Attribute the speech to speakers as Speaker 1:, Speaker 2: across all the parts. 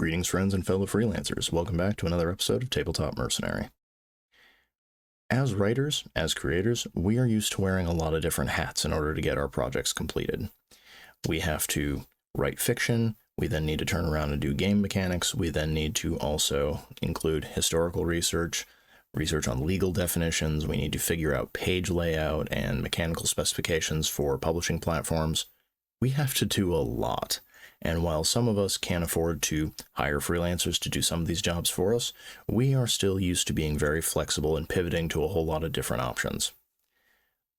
Speaker 1: Greetings, friends and fellow freelancers. Welcome back to another episode of Tabletop Mercenary. As writers, as creators, we are used to wearing a lot of different hats in order to get our projects completed. We have to write fiction, we then need to turn around and do game mechanics, we then need to also include historical research, research on legal definitions, we need to figure out page layout and mechanical specifications for publishing platforms. We have to do a lot. And while some of us can't afford to hire freelancers to do some of these jobs for us, we are still used to being very flexible and pivoting to a whole lot of different options.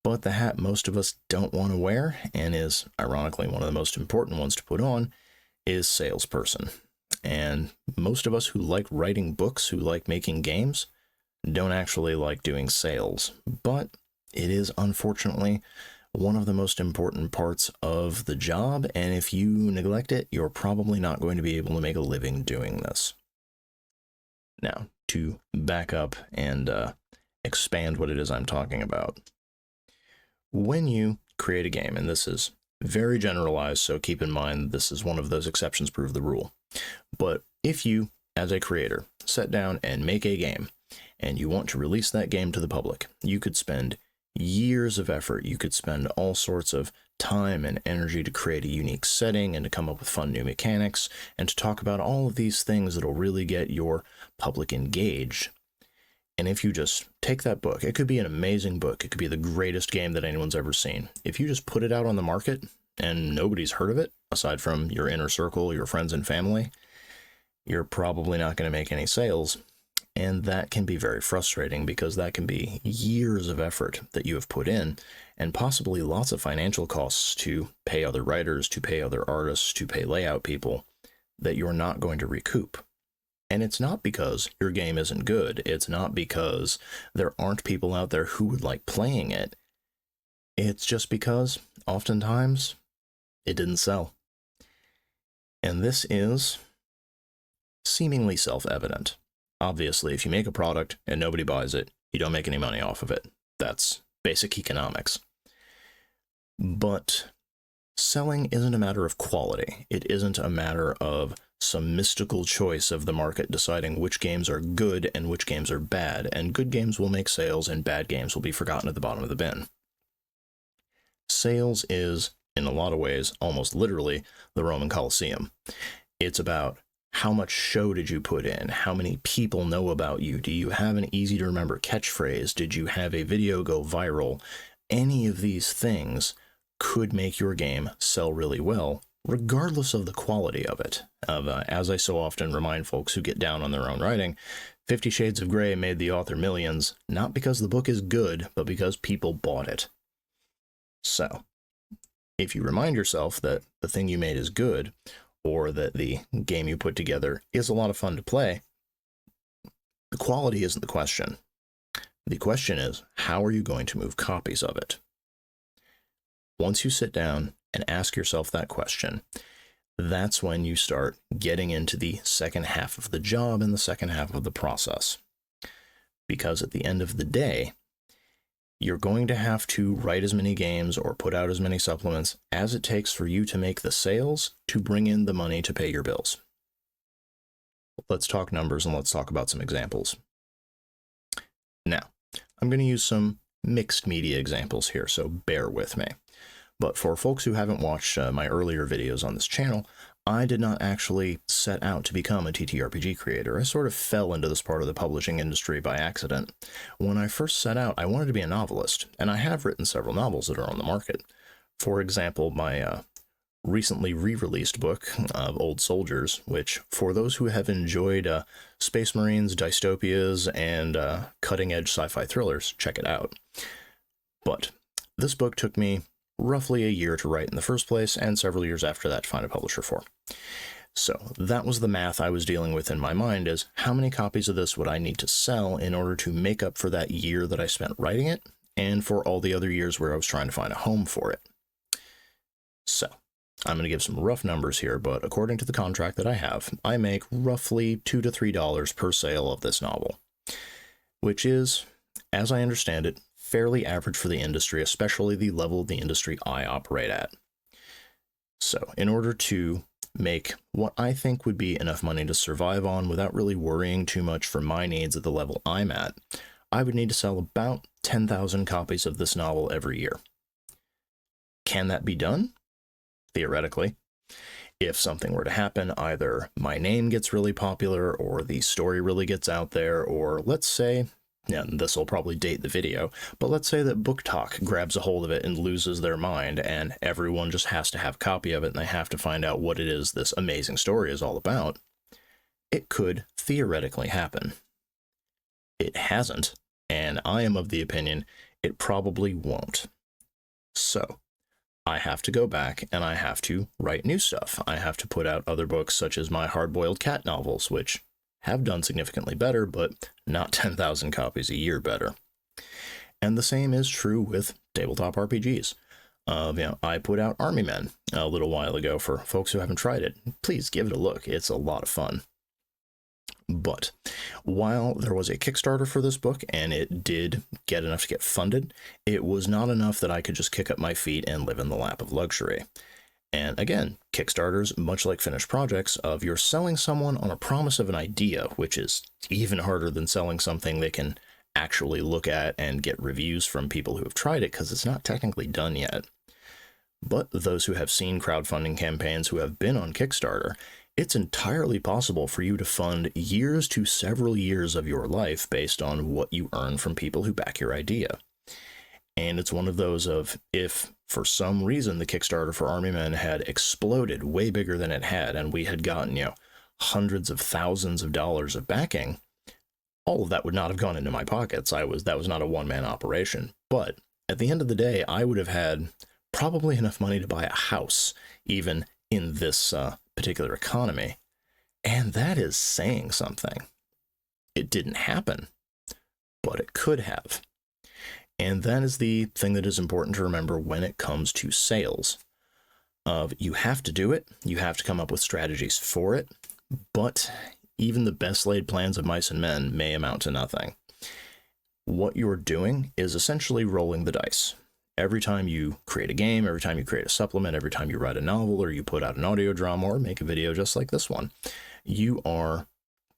Speaker 1: But the hat most of us don't want to wear, and is ironically one of the most important ones to put on, is salesperson. And most of us who like writing books, who like making games, don't actually like doing sales. But it is unfortunately one of the most important parts of the job, and if you neglect it, you're probably not going to be able to make a living doing this. Now, to back up and expand what it is I'm talking about. When you create a game, and this is very generalized, so keep in mind this is one of those exceptions prove the rule, but if you, as a creator, sit down and make a game, and you want to release that game to the public, you could spend years of effort, you could spend all sorts of time and energy to create a unique setting and to come up with fun new mechanics and to talk about all of these things that'll really get your public engaged. And if you just take that book, it could be an amazing book, it could be the greatest game that anyone's ever seen. If you just put it out on the market and nobody's heard of it, aside from your inner circle, your friends and family, you're probably not going to make any sales. And that can be very frustrating because that can be years of effort that you have put in and possibly lots of financial costs to pay other writers, to pay other artists, to pay layout people that you're not going to recoup. And it's not because your game isn't good. It's not because there aren't people out there who would like playing it. It's just because oftentimes it didn't sell. And this is seemingly self-evident. Obviously, if you make a product and nobody buys it, you don't make any money off of it. That's basic economics. But selling isn't a matter of quality. It isn't a matter of some mystical choice of the market deciding which games are good and which games are bad, and good games will make sales and bad games will be forgotten at the bottom of the bin. Sales is, in a lot of ways, almost literally the Roman Colosseum. It's about how much show did you put in? How many people know about you? Do you have an easy to remember catchphrase? Did you have a video go viral? Any of these things could make your game sell really well, regardless of the quality of it. As I so often remind folks who get down on their own writing, 50 Shades of Grey made the author millions, not because the book is good, but because people bought it. So, if you remind yourself that the thing you made is good, or that the game you put together is a lot of fun to play, the quality isn't the question. The question is, how are you going to move copies of it? Once you sit down and ask yourself that question, that's when you start getting into the second half of the job and the second half of the process. Because at the end of the day, you're going to have to write as many games or put out as many supplements as it takes for you to make the sales to bring in the money to pay your bills. Let's talk numbers and let's talk about some examples. Now, I'm going to use some mixed media examples here, so bear with me. But for folks who haven't watched my earlier videos on this channel, I did not actually set out to become a TTRPG creator. I sort of fell into this part of the publishing industry by accident. When I first set out, I wanted to be a novelist, and I have written several novels that are on the market. For example, my recently re-released book of Old Soldiers, which, for those who have enjoyed Space Marines, dystopias, and cutting-edge sci-fi thrillers, check it out. But this book took me roughly a year to write in the first place, and several years after that to find a publisher for. So that was the math I was dealing with in my mind, is how many copies of this would I need to sell in order to make up for that year that I spent writing it, and for all the other years where I was trying to find a home for it. So I'm going to give some rough numbers here, but according to the contract that I have, I make roughly $2 to $3 per sale of this novel, which is, as I understand it, fairly average for the industry, especially the level of the industry I operate at. So in order to make what I think would be enough money to survive on without really worrying too much for my needs at the level I'm at, I would need to sell about 10,000 copies of this novel every year. Can that be done? Theoretically. If something were to happen, either my name gets really popular, or the story really gets out there, or let's say, and this will probably date the video, but let's say that Book Talk grabs a hold of it and loses their mind, and everyone just has to have a copy of it, and they have to find out what it is this amazing story is all about. It could theoretically happen. It hasn't, and I am of the opinion it probably won't. So, I have to go back and I have to write new stuff. I have to put out other books such as my hard-boiled cat novels, which have done significantly better, but not 10,000 copies a year better. And the same is true with tabletop RPGs. I put out Army Men a little while ago. For folks who haven't tried it, please give it a look. It's a lot of fun. But while there was a Kickstarter for this book, and it did get enough to get funded, it was not enough that I could just kick up my feet and live in the lap of luxury. And again, Kickstarters, much like finished projects, you're selling someone on a promise of an idea, which is even harder than selling something they can actually look at and get reviews from people who have tried it, because it's not technically done yet. But those who have seen crowdfunding campaigns who have been on Kickstarter, it's entirely possible for you to fund years to several years of your life based on what you earn from people who back your idea. And it's one of those of, if for some reason the Kickstarter for Army Men had exploded way bigger than it had, and we had gotten, hundreds of thousands of dollars of backing, all of that would not have gone into my pockets. That was not a one-man operation. But at the end of the day, I would have had probably enough money to buy a house, even in this particular economy. And that is saying something. It didn't happen, but it could have. And that is the thing that is important to remember when it comes to sales. You have to do it, you have to come up with strategies for it, but even the best laid plans of mice and men may amount to nothing. What you're doing is essentially rolling the dice. Every time you create a game, every time you create a supplement, every time you write a novel, or you put out an audio drama, or make a video just like this one, you are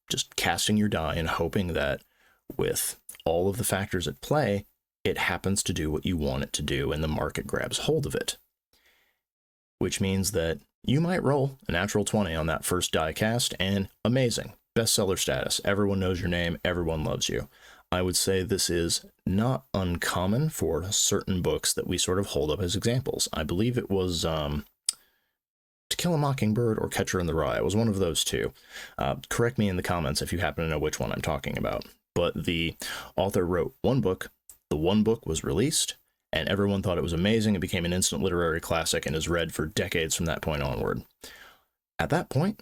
Speaker 1: just casting your die and hoping that with all of the factors at play, it happens to do what you want it to do, and the market grabs hold of it. Which means that you might roll a natural 20 on that first die cast, and amazing, bestseller status, everyone knows your name, everyone loves you. I would say this is not uncommon for certain books that we sort of hold up as examples. I believe it was To Kill a Mockingbird or Catcher in the Rye. It was one of those two. Correct me in the comments if you happen to know which one I'm talking about. But the author wrote one book, the one book was released, and everyone thought it was amazing. It became an instant literary classic and is read for decades from that point onward. At that point,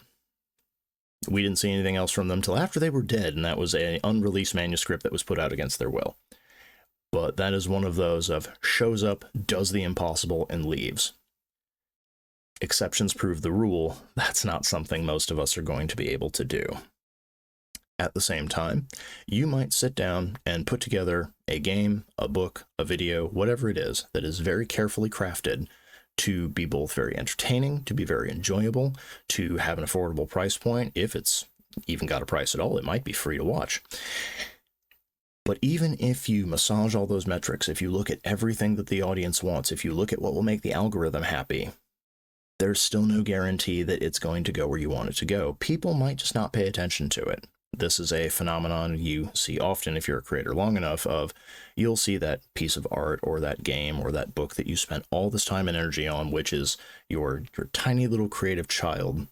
Speaker 1: we didn't see anything else from them till after they were dead, and that was an unreleased manuscript that was put out against their will. But that is one of those of shows up, does the impossible, and leaves. Exceptions prove the rule. That's not something most of us are going to be able to do. At the same time, you might sit down and put together a game, a book, a video, whatever it is, that is very carefully crafted to be both very entertaining, to be very enjoyable, to have an affordable price point. If it's even got a price at all, it might be free to watch. But even if you massage all those metrics, if you look at everything that the audience wants, if you look at what will make the algorithm happy, there's still no guarantee that it's going to go where you want it to go. People might just not pay attention to it. This is a phenomenon you see often if you're a creator long enough of, you'll see that piece of art or that game or that book that you spent all this time and energy on, which is your tiny little creative child.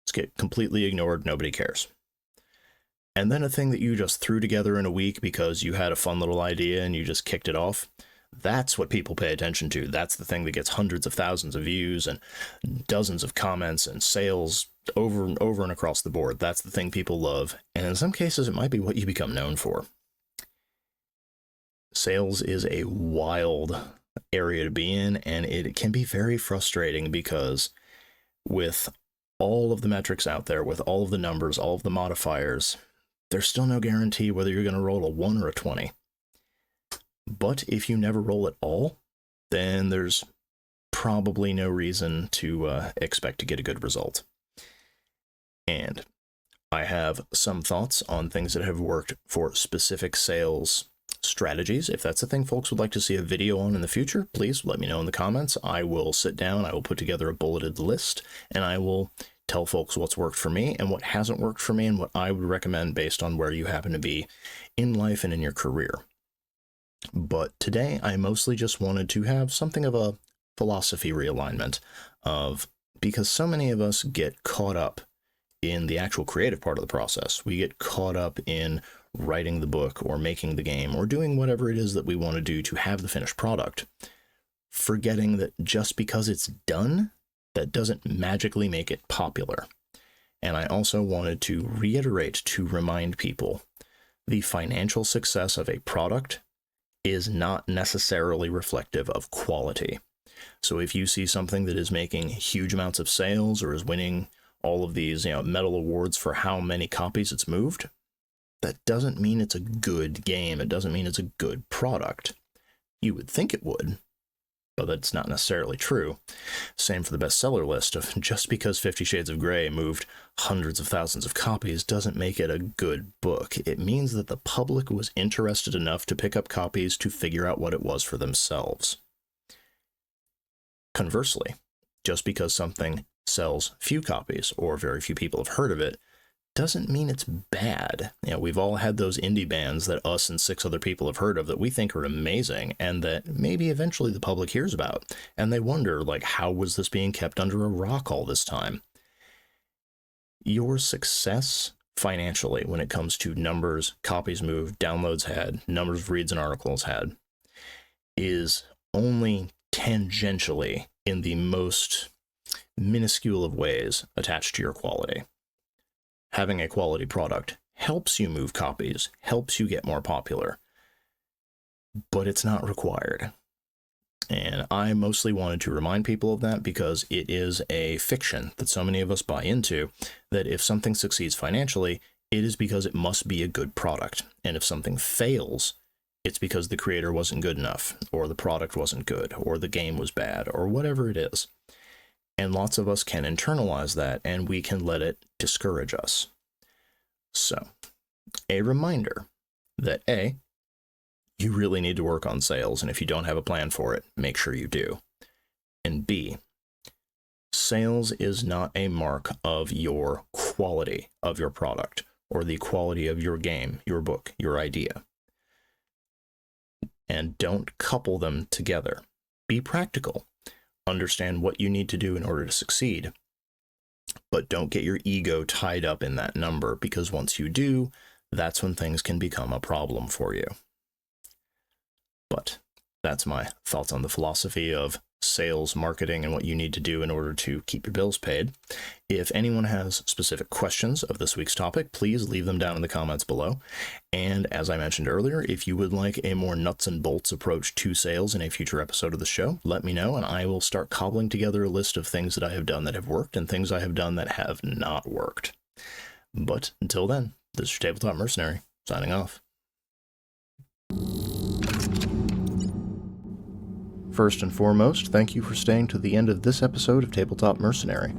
Speaker 1: It's get completely ignored, nobody cares. And then a thing that you just threw together in a week because you had a fun little idea and you just kicked it off, that's what people pay attention to. That's the thing that gets hundreds of thousands of views and dozens of comments and sales over and over and across the board. That's the thing people love, and in some cases it might be what you become known for. Sales is a wild area to be in, and it can be very frustrating because with all of the metrics out there, with all of the numbers, all of the modifiers, there's still no guarantee whether you're going to roll a 1 or a 20. But if you never roll at all, then there's probably no reason to expect to get a good result. And I have some thoughts on things that have worked for specific sales strategies. If that's a thing folks would like to see a video on in the future, please let me know in the comments. I will sit down, I will put together a bulleted list, and I will tell folks what's worked for me and what hasn't worked for me and what I would recommend based on where you happen to be in life and in your career. But today I mostly just wanted to have something of a philosophy realignment because so many of us get caught up in the actual creative part of the process. We get caught up in writing the book or making the game or doing whatever it is that we want to do to have the finished product, forgetting that just because it's done, that doesn't magically make it popular. And I also wanted to reiterate, to remind people, the financial success of a product is not necessarily reflective of quality. So if you see something that is making huge amounts of sales or is winning all of these, medal awards for how many copies it's moved, that doesn't mean it's a good game. It doesn't mean it's a good product. You would think it would, but that's not necessarily true. Same for the bestseller list. Of just because 50 Shades of Grey moved hundreds of thousands of copies doesn't make it a good book. It means that the public was interested enough to pick up copies to figure out what it was for themselves. Conversely, just because something sells few copies or very few people have heard of it doesn't mean it's bad. We've all had those indie bands that us and 6 other people have heard of that we think are amazing and that maybe eventually the public hears about. And they wonder, how was this being kept under a rock all this time? Your success financially when it comes to numbers, copies moved, downloads had, numbers of reads and articles had, is only tangentially, in the most minuscule of ways, attached to your quality. Having a quality product helps you move copies, helps you get more popular, but it's not required. And I mostly wanted to remind people of that because it is a fiction that so many of us buy into, that if something succeeds financially, it is because it must be a good product. And if something fails, it's because the creator wasn't good enough, or the product wasn't good, or the game was bad, or whatever it is. And lots of us can internalize that, and we can let it discourage us. So, a reminder that A, you really need to work on sales, and if you don't have a plan for it, make sure you do. And B, sales is not a mark of your quality of your product, or the quality of your game, your book, your idea. And don't couple them together. Be practical. Understand what you need to do in order to succeed. But don't get your ego tied up in that number, because once you do, that's when things can become a problem for you. But that's my thoughts on the philosophy of sales, marketing, and what you need to do in order to keep your bills paid. If anyone has specific questions of this week's topic, please leave them down in the comments below. And as I mentioned earlier, if you would like a more nuts and bolts approach to sales in a future episode of the show, let me know, and I will start cobbling together a list of things that I have done that have worked and things I have done that have not worked. But until then, this is your Tabletop Mercenary, signing off. First and foremost, thank you for staying to the end of this episode of Tabletop Mercenary.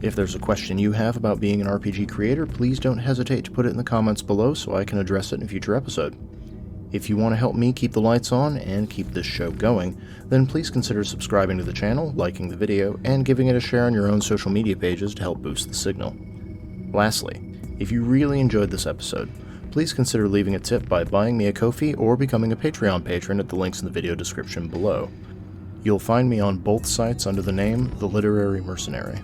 Speaker 1: If there's a question you have about being an RPG creator, please don't hesitate to put it in the comments below so I can address it in a future episode. If you want to help me keep the lights on and keep this show going, then please consider subscribing to the channel, liking the video, and giving it a share on your own social media pages to help boost the signal. Lastly, if you really enjoyed this episode, please consider leaving a tip by buying me a Ko-fi or becoming a Patreon patron at the links in the video description below. You'll find me on both sites under the name The Literary Mercenary.